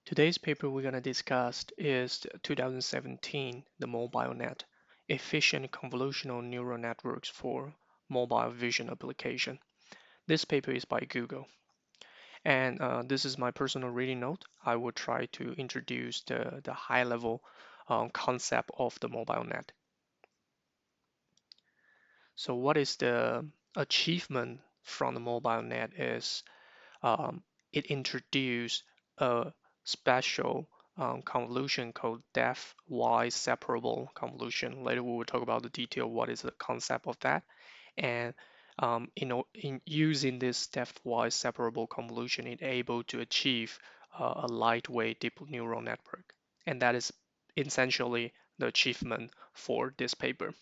Today's paper we're going to discuss is 2017, the MobileNet, Efficient Convolutional Neural Networks for Mobile Vision Application. This paper is by Google, and this is my personal reading note. I will try to introduce the high-level concept of the MobileNet. So what is the achievement from the MobileNet is um, it introduced a special convolution called Depthwise separable convolution. Later we will talk about the detail what is the concept of that. And in using this Depthwise separable convolution, it's able to achieve a lightweight deep neural network. And that is essentially the achievement for this paper.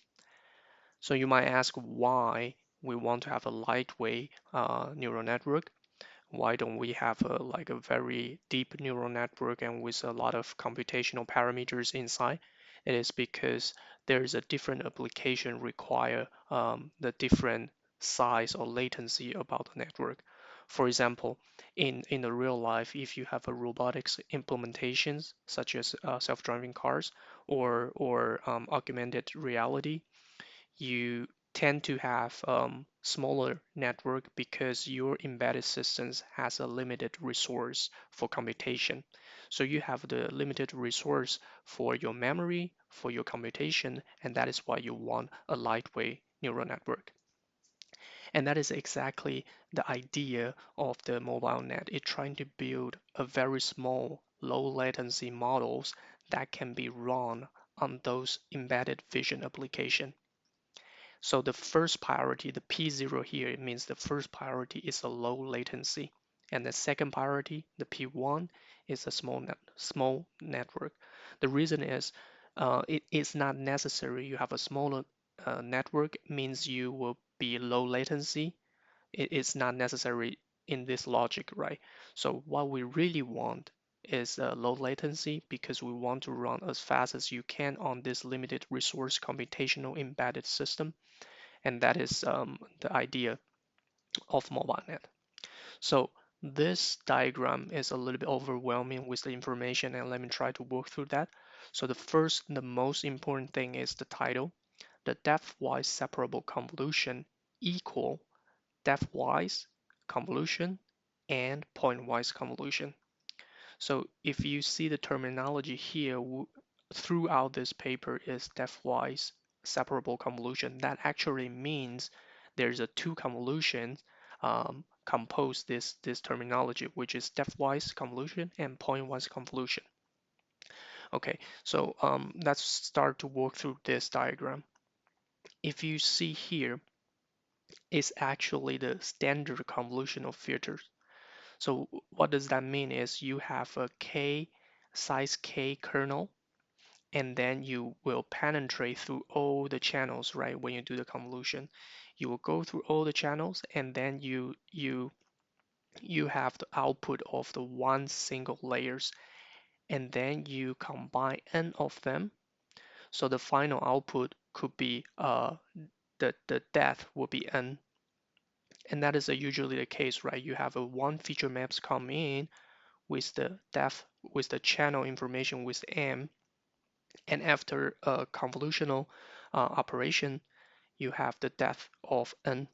So you might ask why we want to have a lightweight neural network. Why don't we have like a very deep neural network and with a lot of computational parameters inside? It is because there is a different application require the different size or latency about the network. For example, in the real life, if you have a robotics implementations such as self-driving cars or augmented reality, you tend to have smaller network because your embedded systems has a limited resource for computation. So you have the limited resource for your memory, for your computation, and that is why you want a lightweight neural network. And that is exactly the idea of the mobile net. It's trying to build a very small, low latency models that can be run on those embedded vision application. So the first priority, the P0 here, it means the first priority is a low latency. And the second priority, the P1, is a small network. The reason is it is not necessary you have a smaller network means you will be low latency. It is not necessary in this logic, right? So what we really want is low latency because we want to run as fast as you can on this limited resource computational embedded system, and that is the idea of MobileNet. So this diagram is a little bit overwhelming with the information, and let me try to work through that. So the most important thing is the title. The depthwise separable convolution equal depthwise convolution and pointwise convolution. So if you see the terminology here throughout this paper is depthwise separable convolution. That actually means there's a two convolutions compose this terminology, which is depthwise convolution and pointwise convolution. Okay, so let's start to work through this diagram. If you see here, it's actually the standard convolutional filters. So what does that mean is you have a k size k kernel, and then you will penetrate through all the channels, right? When you do the convolution, you will go through all the channels, and then you have the output of the one single layers, and then you combine n of them. So the final output could be the depth will be n, and that is usually the case, right? You have a one feature maps come in with the depth with the channel information with m, and after a convolutional operation, you have the depth of n.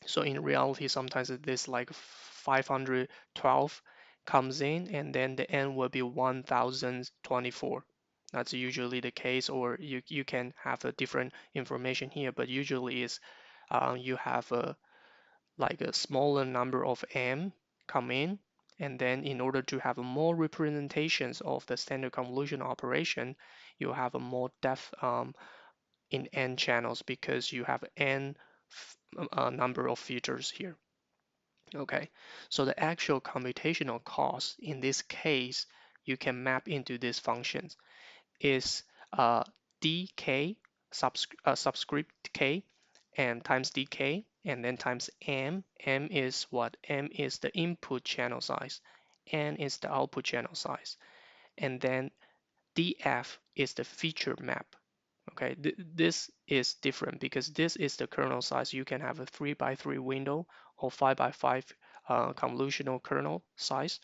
So in reality, sometimes this like 512 comes in, and then the n will be 1024. That's usually the case, or you can have a different information here, but usually is you have a like a smaller number of m come in, and then in order to have more representations of the standard convolution operation, you have a more depth in n channels because you have n number of features here. Okay, so the actual computational cost in this case, you can map into these functions is dk subscript k and times dk, and then times m. M is what? M is the input channel size, n is the output channel size, and then df is the feature map. Okay, this is different because this is the kernel size. You can have a 3 by 3 window or 5 by 5 convolutional kernel size,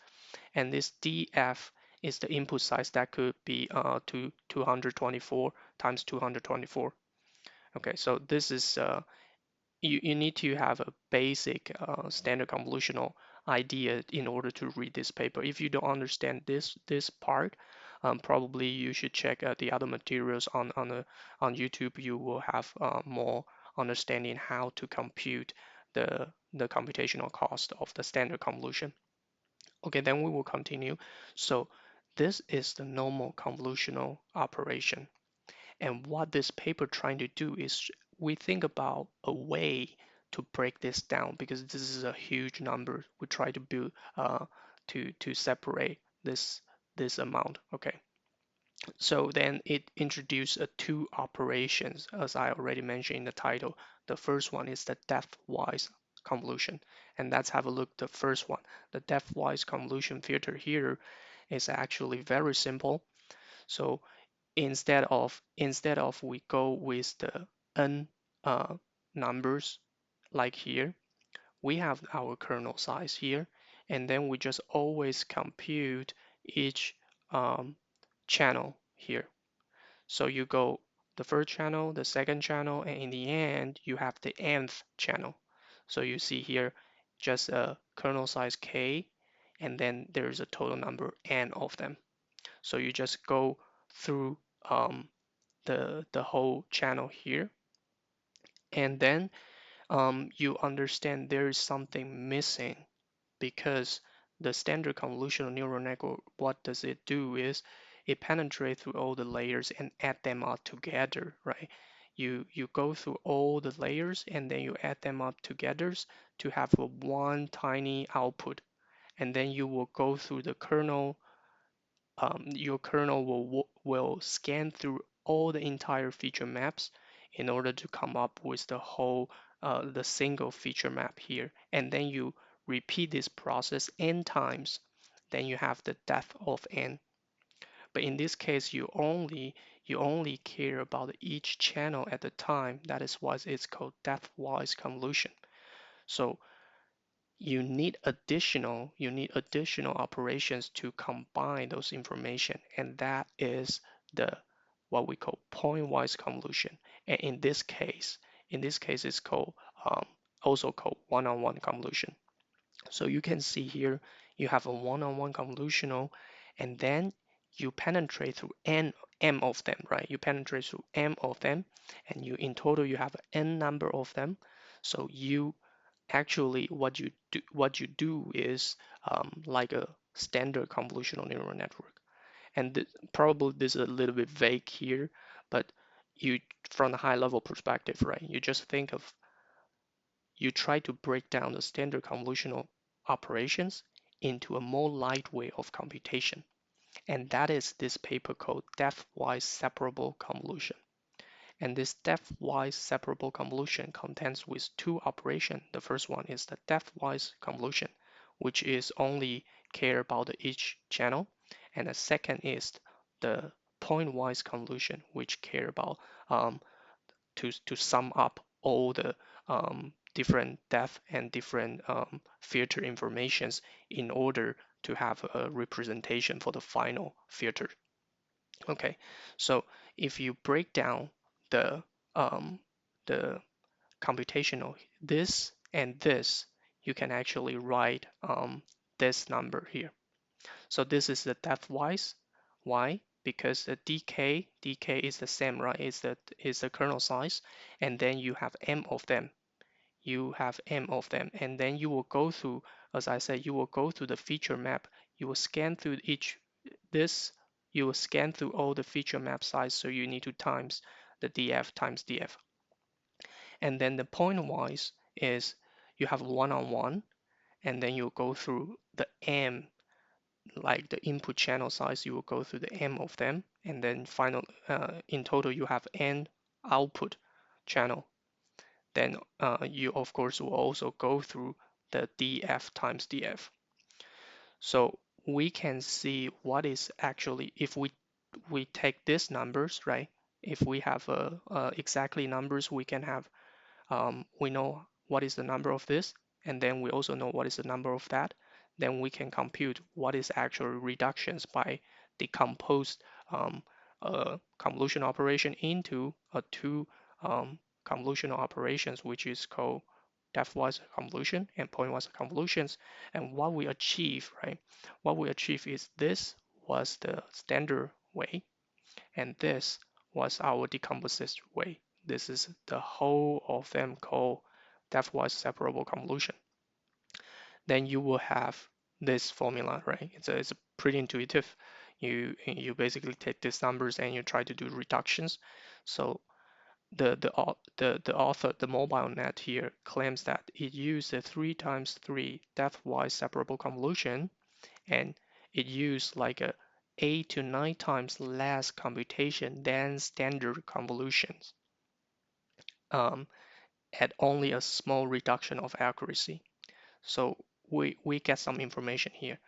and this df is the input size that could be to 224 times 224. Okay, so this is you need to have a basic standard convolutional idea in order to read this paper. If you don't understand this part, probably you should check the other materials on YouTube. You will have more understanding how to compute the computational cost of the standard convolution. Okay, then we will continue. So this is the normal convolutional operation. And what this paper trying to do is we think about a way to break this down because this is a huge number. We try to build to separate this amount. Okay. So then it introduced two operations, as I already mentioned in the title. The first one is the depthwise convolution. And let's have a look at the first one. The depthwise convolution filter here is actually very simple. So instead of we go with the n numbers like here, we have our kernel size here, and then we just always compute each channel here. So you go the first channel, the second channel, and in the end you have the nth channel. So you see here just a kernel size k, and then there's a total number n of them. So you just go through the whole channel here, and then you understand there is something missing because the standard convolutional neural network, what does it do is it penetrates through all the layers and add them up together, right? You go through all the layers and then you add them up together to have a one tiny output, and then you will go through the kernel. Your kernel will scan through all the entire feature maps in order to come up with the whole the single feature map here, and then you repeat this process n times, then you have the depth of n. But in this case you only care about each channel at a time. That is why it's called depthwise convolution. So you need additional operations to combine those information, and that is the what we call pointwise convolution. And in this case it's called also called one-on-one convolution. So you can see here you have a one-on-one convolutional, and then you penetrate through m of them, right? You penetrate through m of them, and you in total you have n number of them. So you actually what you do is like a standard convolutional neural network. And probably this is a little bit vague here, but you from a high level perspective, right? You just think of you try to break down the standard convolutional operations into a more light way of computation. And that is this paper called depthwise separable convolution. And this depthwise separable convolution contains with two operations. The first one is the depthwise convolution, which is only care about each channel. And the second is the pointwise convolution, which care about to sum up all the different depth and different filter informations in order to have a representation for the final filter. Okay, so if you break down the um, the computational this and this, you can actually write this number here. So this is the depthwise. Why? Because the dk is the same, right? Is the kernel size, and then you have m of them. You have m of them, and then you will go through, as I said, you will go through the feature map. You will scan through each this. You will scan through all the feature map size, so you need to times the df times df. And then the pointwise is you have one-on-one, and then you go through the m, like the input channel size, you will go through the m of them, and then in total you have n output channel. Then you of course will also go through the df times df. So we can see what is actually, if we take these numbers, right? If we have exactly numbers, we can have we know what is the number of this, and then we also know what is the number of that, then we can compute what is actual reductions by decomposed convolution operation into a two convolutional operations, which is called depthwise convolution and pointwise convolutions. And what we achieve, right? What we achieve is this was the standard way, and this was our decomposite way. This is the whole of them called depthwise separable convolution. Then you will have this formula, right? It's pretty intuitive. You basically take these numbers and you try to do reductions. So the author, the MobileNet here claims that it used a 3 times 3 depthwise separable convolution, and it used like a 8 to 9 times less computation than standard convolutions um, at only a small reduction of accuracy. So we get some information here.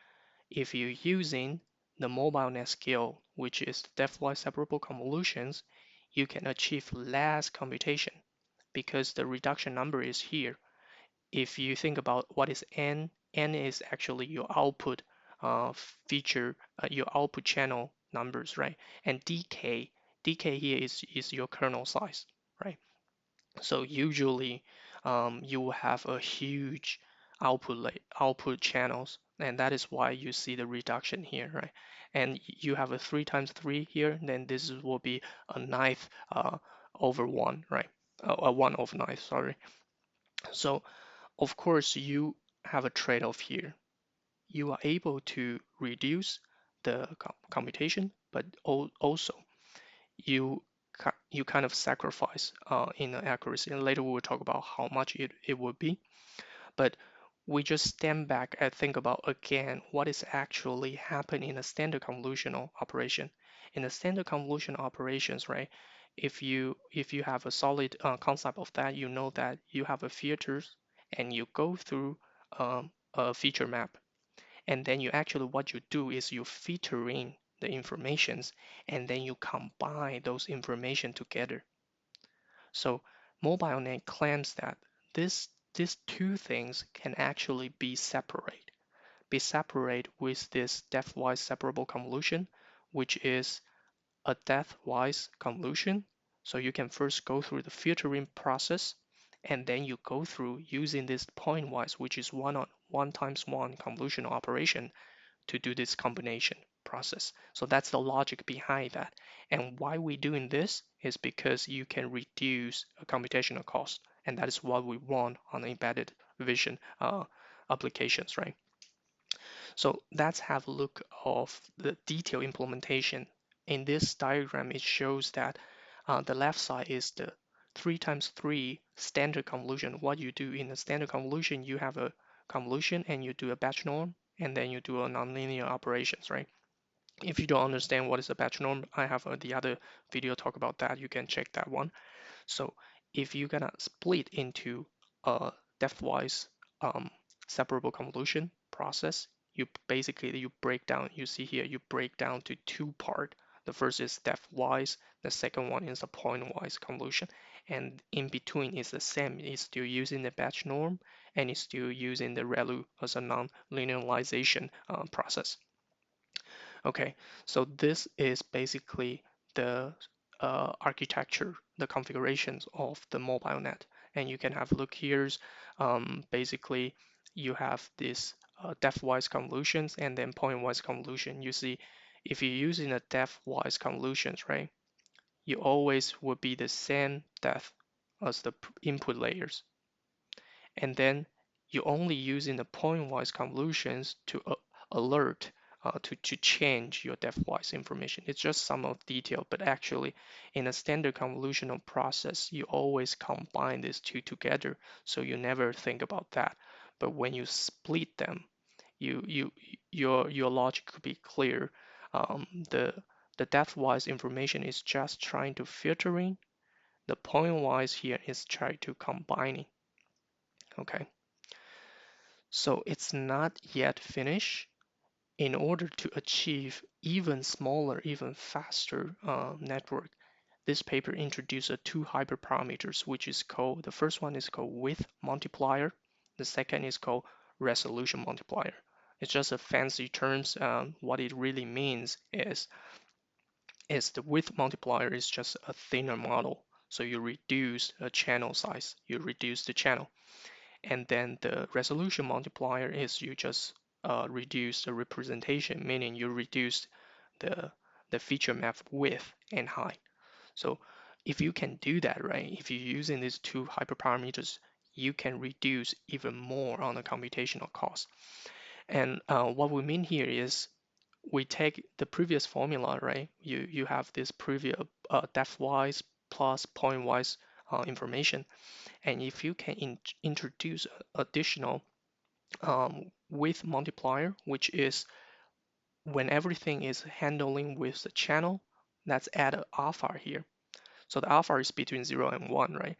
If you're using the MobileNet scale, which is depthwise separable convolutions, you can achieve less computation because the reduction number is here. If you think about what is n, n is actually your output feature, your output channel numbers, right? And dk, dk here is your kernel size, right? So usually you will have a huge output channels, and that is why you see the reduction here, right? And you have a 3 times 3 here, then this will be a ninth over 1, right? A 1 over 9, sorry. So of course you have a trade-off here. You are able to reduce the computation, but also you you kind of sacrifice in accuracy. And later we will talk about how much it would be. But we just stand back and think about again what is actually happening in a standard convolutional operation. In the standard convolutional operations, right? If you have a solid concept of that, you know that you have a filters and you go through a feature map, and then you actually what you do is you filter in the informations and then you combine those information together. So MobileNet claims that these two things can actually be separate with this depthwise separable convolution, which is a depthwise convolution. So you can first go through the filtering process, and then you go through using this pointwise, which is one times one convolutional operation to do this combination process. So that's the logic behind that. And why we're doing this is because you can reduce a computational cost. And that is what we want on embedded vision applications, right? So let's have a look of the detailed implementation. In this diagram, it shows that the left side is the 3 times 3 standard convolution. What you do in a standard convolution, you have a convolution and you do a batch norm, and then you do a nonlinear operations, right? If you don't understand what is a batch norm, I have the other video talk about that. You can check that one. So if you're gonna split into a depthwise separable convolution process, you basically you break down. You see here you break down to two part. The first is depthwise. The second one is a pointwise convolution, and in between is the same. It's still using the batch norm, and it's still using the ReLU as a non-linearization process. Okay, so this is basically the architecture, the configurations of the MobileNet. And you can have a look here. Basically, you have this depthwise convolutions and then pointwise convolution. You see, if you're using a depthwise convolutions, right, you always will be the same depth as the input layers. And then you're only using the pointwise convolutions to alert to change your depthwise information. It's just some of detail, but actually in a standard convolutional process, you always combine these two together, so you never think about that. But when you split them, your logic could be clear. The depthwise information is just trying to filtering. The pointwise here is trying to combining. Okay. So it's not yet finished. In order to achieve even smaller, even faster network, this paper introduced two hyperparameters, which is called, the first one is called width multiplier. The second is called resolution multiplier. It's just a fancy terms. What it really means is the width multiplier is just a thinner model. So you reduce a channel size, you reduce the channel. And then the resolution multiplier is you just reduce the representation, meaning you reduce the, the feature map width and height. So if you can do that, right, if you're using these two hyperparameters, you can reduce even more on the computational cost. And what we mean here is we take the previous formula, right? You have this previous depthwise plus pointwise information, and if you can introduce additional width multiplier, which is when everything is handling with the channel, let's add an alpha here. So the alpha is between 0 and 1, right?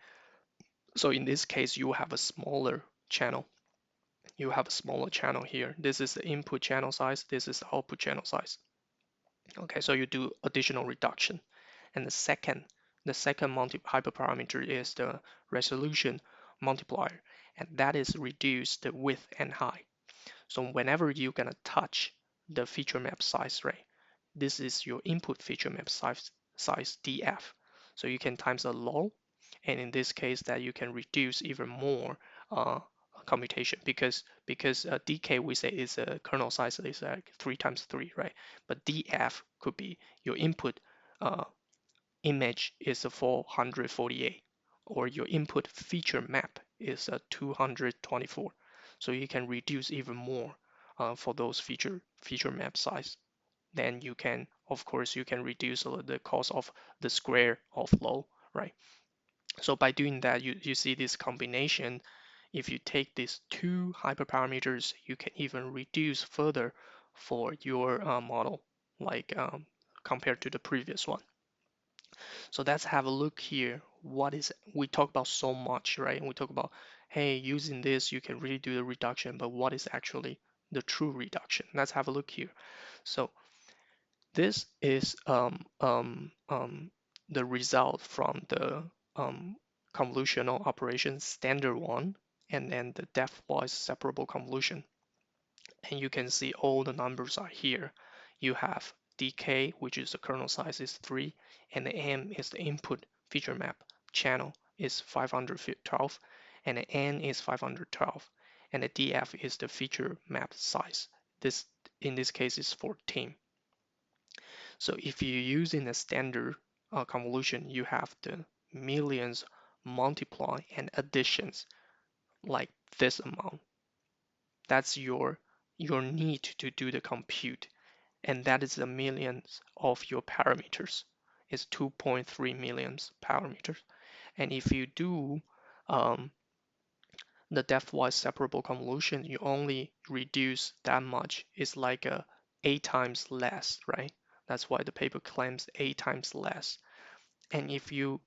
So in this case, you have a smaller channel. You have a smaller channel here. This is the input channel size. This is the output channel size. Okay, so you do additional reduction. And the second hyperparameter is the resolution multiplier, and that is reduce the width and height. So whenever you're gonna touch the feature map size, right, this is your input feature map size df. So you can times a low, and in this case that you can reduce even more uh, computation because dk we say is a kernel size is like 3 times 3, right? But df could be your input uh, image is a 448, or your input feature map is a 224. So you can reduce even more for those feature map size. Then you can, of course, you can reduce the cost of the square of low, right? So by doing that, you see this combination. If you take these two hyperparameters, you can even reduce further for your model, like compared to the previous one. So let's have a look here. What is we talk about so much, right? We talk about, hey, using this you can really do the reduction, but what is actually the true reduction? Let's have a look here. So this is the result from the convolutional operation standard one, and then the depthwise separable convolution. And you can see all the numbers are here. You have dk, which is the kernel size is 3, and the m is the input feature map channel is 512, and the n is 512, and the df is the feature map size. This in this case is 14. So if you're using a standard convolution, you have the millions multiply and additions like this amount. That's your need to do the compute, and that is the millions of your parameters. It's 2.3 millions parameters. And if you do the depthwise separable convolution, you only reduce that much. It's like 8 times less, right? That's why the paper claims 8 times less. And if you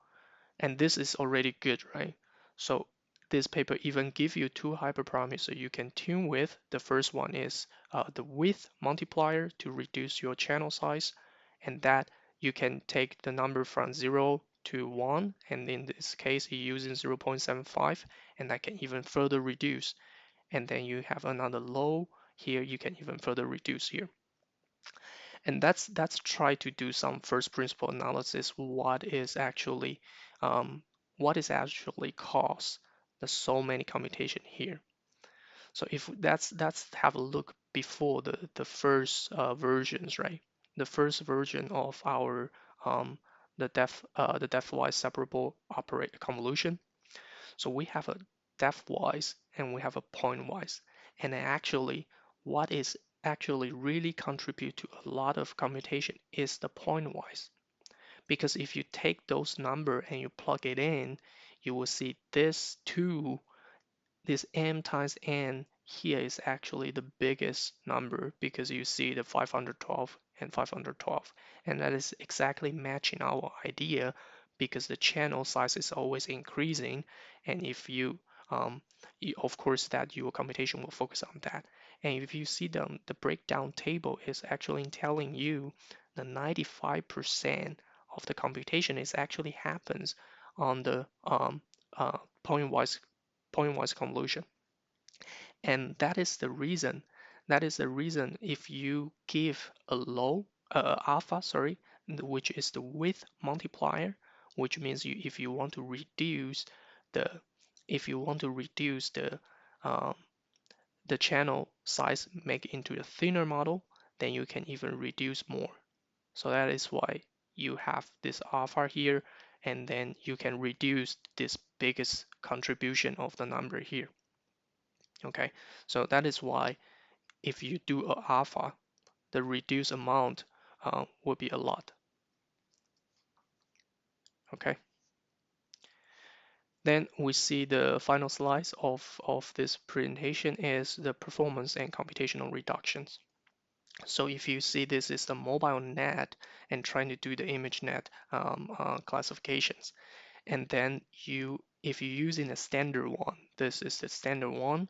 and this is already good, right? So this paper even give you two hyperparameters you can tune with. The first one is the width multiplier to reduce your channel size, and that you can take the number from 0 to 1, and in this case you're using 0.75, and that can even further reduce. And then you have another low here, you can even further reduce here. And that's try to do some first principle analysis. What is actually cause the so many commutation here. So if that's have a look before the first versions, right? The first version of our the depthwise separable operate convolution. So we have a depthwise and we have a pointwise. And actually, what is actually really contribute to a lot of commutation is the pointwise. Because if you take those number and you plug it in, you will see this m times n here is actually the biggest number because you see the 512 and 512, and that is exactly matching our idea because the channel size is always increasing, and if of course that your computation will focus on that. And if you see the breakdown table is actually telling you the 95% of the computation is actually happens on the pointwise convolution. And that is the reason. That is the reason if you give a low alpha, sorry, which is the width multiplier, which means if you want to reduce the if you want to reduce um, the channel size, make it into a thinner model, then you can even reduce more. So that is why you have this alpha here, and then you can reduce this biggest contribution of the number here. Okay, so that is why if you do a alpha, the reduced amount will be a lot. Okay. Then we see the final slides of this presentation is the performance and computational reductions. So if you see this is the MobileNet and trying to do the ImageNet classifications, and then if you're using a standard one, this is the standard one,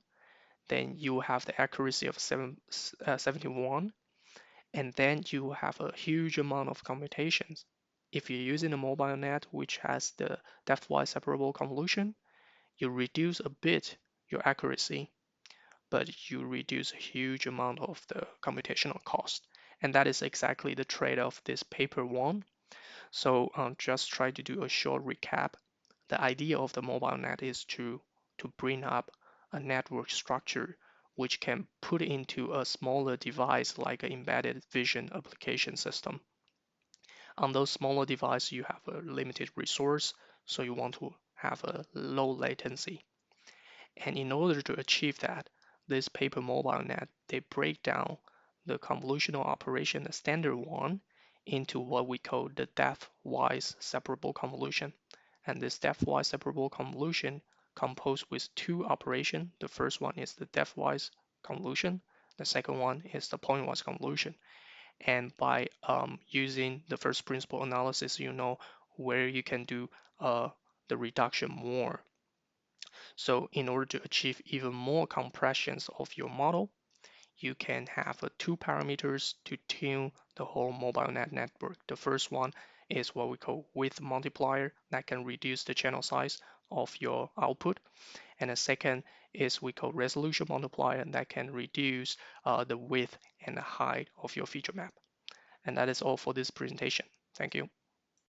then you have the accuracy of 71, and then you have a huge amount of computations. If you're using a MobileNet which has the depthwise separable convolution, you reduce a bit your accuracy, but you reduce a huge amount of the computational cost. And that is exactly the trade-off this paper won. So just try to do a short recap. The idea of the MobileNet is to bring up a network structure which can put into a smaller device like an embedded vision application system. On those smaller devices, you have a limited resource, so you want to have a low latency. And in order to achieve that, this paper MobileNet, they break down the convolutional operation, the standard one, into what we call the depthwise separable convolution. And this depthwise separable convolution composed with two operations. The first one is the depthwise convolution. The second one is the pointwise convolution. And by using the first principle analysis, you know where you can do the reduction more. So in order to achieve even more compressions of your model, you can have two parameters to tune the whole MobileNet network. The first one is what we call width multiplier that can reduce the channel size of your output. And the second is we call resolution multiplier that can reduce the width and the height of your feature map. And that is all for this presentation. Thank you.